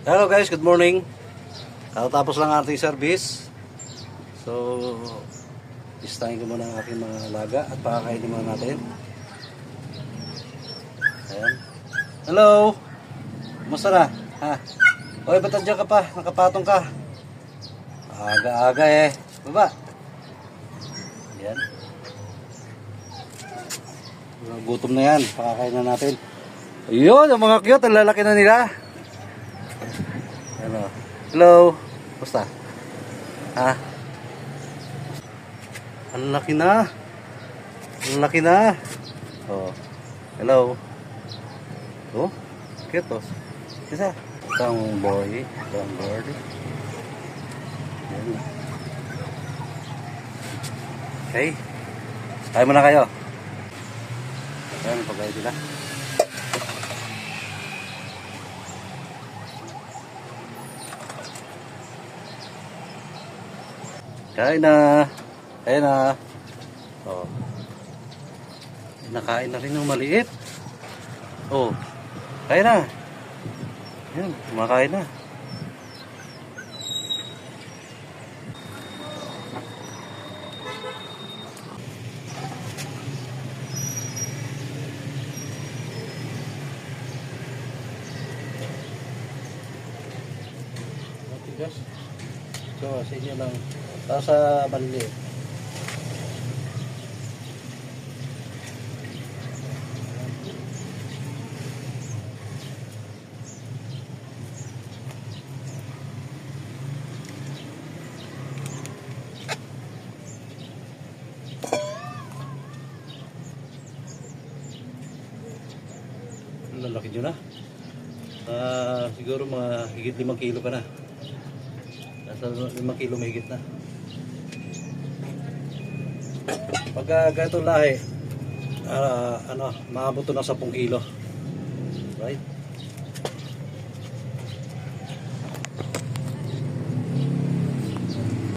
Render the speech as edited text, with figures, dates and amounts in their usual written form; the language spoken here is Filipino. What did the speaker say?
Hello guys, good morning. Kakatapos lang ating service. So, istahin ko muna ang aking mga alaga at pakakainin muna natin. Ayan. Hello! Kumusta na? Ha? Oy, ba't nandiyan ka pa? Nakapatong ka. Aga-aga eh. Baba. Ayan. Gutom na yan. Pakakain na natin. Ayun, ang mga cute. Ang lalaki na nila. Hello. Hello. Kumusta? Ha? Ang laki na. Ang laki na. Oh. Hello. Oh. Cute oh. Isa. Itong boy. Itong bird. Ayan. Okay. Kaya mo na kayo. Ayan, pagkain sila. Kain na. Kain na. Oh. Nakain na rin ng maliit. Oh. Kain na. Ayan, kumakain na. Matigas. So, sa inyo lang. Tapos sa maliliit. Lalaki nyo na. Siguro mga higit 5 kilo ka na. Nasa 5 kilo mahigit na. Pagka ganito lahi, maabot to ng 10 kilo. Right?